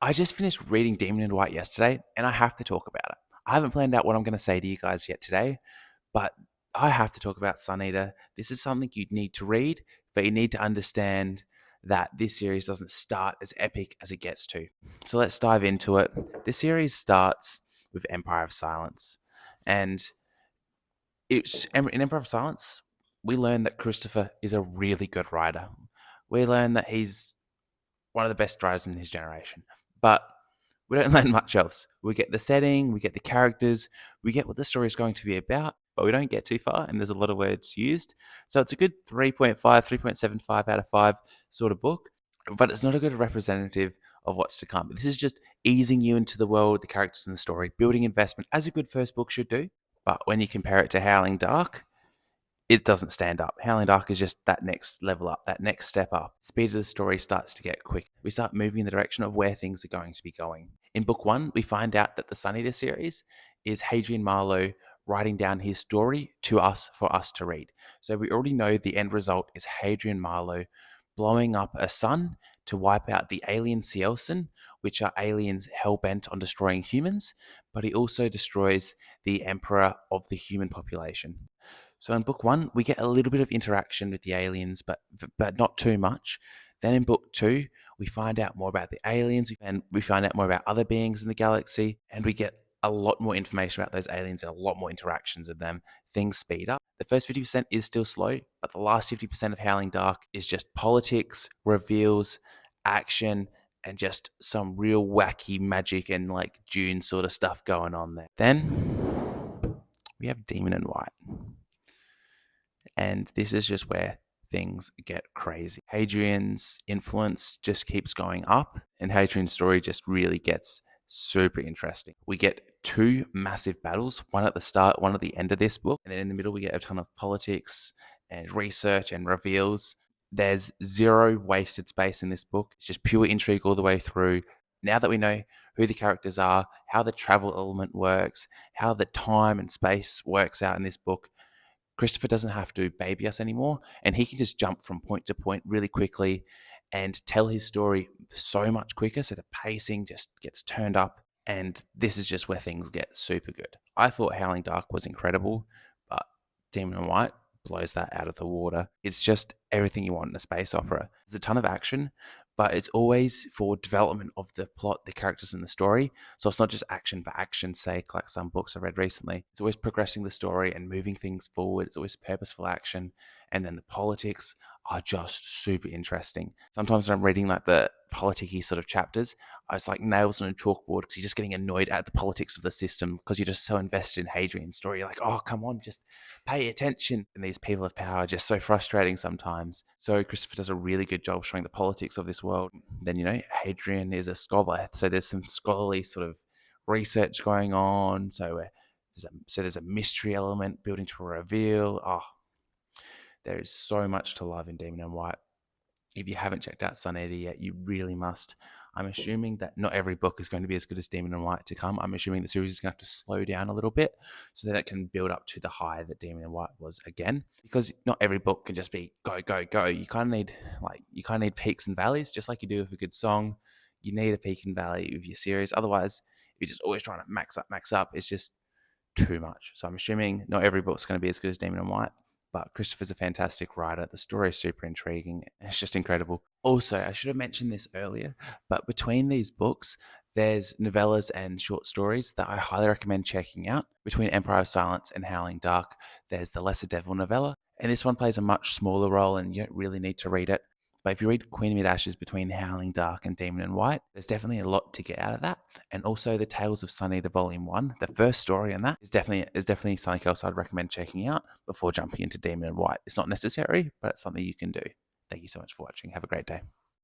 I just finished reading Demon in White yesterday, and I have to talk about it. I haven't planned out what I'm going to say to you guys yet today, but I have to talk about Sun Eater. This is something you need to read, but you need to understand that this series doesn't start as epic as it gets to. So let's dive into it. This series starts with Empire of Silence, and it's in Empire of Silence. We learn that Christopher is a really good writer. We learn that he's one of the best writers in his generation, but we don't learn much else. We get the setting, we get the characters, we get what the story is going to be about, but we don't get too far, and there's a lot of words used. So it's a good 3.5, 3.75 out of 5 sort of book, but it's not a good representative of what's to come. This is just easing you into the world, the characters, and the story, building investment, as a good first book should do. But when you compare it to Howling Dark, it doesn't stand up. Howling Dark is just that next level up, that next step up. Speed of the story starts to get quick. We start moving in the direction of where things are going to be going. In book one, we find out that the Sun Eater series is Hadrian Marlowe writing down his story to us for us to read. So we already know the end result is Hadrian Marlowe blowing up a sun to wipe out the alien Cielsen, which are aliens hell-bent on destroying humans, but he also destroys the emperor of the human population. So in book one, we get a little bit of interaction with the aliens, but not too much. Then in book two, we find out more about the aliens, and we find out more about other beings in the galaxy, and we get a lot more information about those aliens and a lot more interactions with them. Things speed up. The first 50% is still slow, but the last 50% of Howling Dark is just politics, reveals, action, and just some real wacky magic and like Dune sort of stuff going on there. Then we have Demon in White. And this is just where things get crazy. Hadrian's influence just keeps going up, and Hadrian's story just really gets super interesting. We get two massive battles, one at the start, one at the end of this book, and then in the middle we get a ton of politics and research and reveals. There's zero wasted space in this book. It's just pure intrigue all the way through. Now that we know who the characters are, how the travel element works, how the time and space works out in this book, Christopher doesn't have to baby us anymore, and he can just jump from point to point really quickly and tell his story so much quicker. So the pacing just gets turned up, and this is just where things get super good. I thought Howling Dark was incredible, but Demon in White blows that out of the water. It's just everything you want in a space opera. There's a ton of action, but it's always for development of the plot, the characters, and the story. So it's not just action for action's sake, like some books I read recently. It's always progressing the story and moving things forward. It's always purposeful action. And then the politics are just super interesting. Sometimes when I'm reading like the politicky sort of chapters, it's like nails on a chalkboard because you're just getting annoyed at the politics of the system because you're just so invested in Hadrian's story. You're like, oh, come on, just pay attention. And these people of power are just so frustrating sometimes. So Christopher does a really good job showing the politics of this world. Then, Hadrian is a scholar. So there's some scholarly sort of research going on. So there's a mystery element building to a reveal. Oh, there is so much to love in Demon in White. If you haven't checked out Sun Eater yet, you really must. I'm assuming that not every book is going to be as good as Demon in White to come. I'm assuming the series is going to have to slow down a little bit so that it can build up to the high that Demon in White was again. Because not every book can just be go, go, go. You kind of need peaks and valleys, just like you do with a good song. You need a peak and valley with your series. Otherwise, if you're just always trying to max up, it's just too much. So I'm assuming not every book's going to be as good as Demon in White. But Christopher's a fantastic writer. The story is super intriguing. It's just incredible. Also, I should have mentioned this earlier, but between these books, there's novellas and short stories that I highly recommend checking out. Between Empire of Silence and Howling Dark, there's the Lesser Devil novella, and this one plays a much smaller role and you don't really need to read it. But if you read Queen Mid Ashes between Howling Dark and Demon in White, there's definitely a lot to get out of that. And also the Tales of Sun Eater Volume 1, the first story in that is definitely something else I'd recommend checking out before jumping into Demon in White. It's not necessary, but it's something you can do. Thank you so much for watching. Have a great day.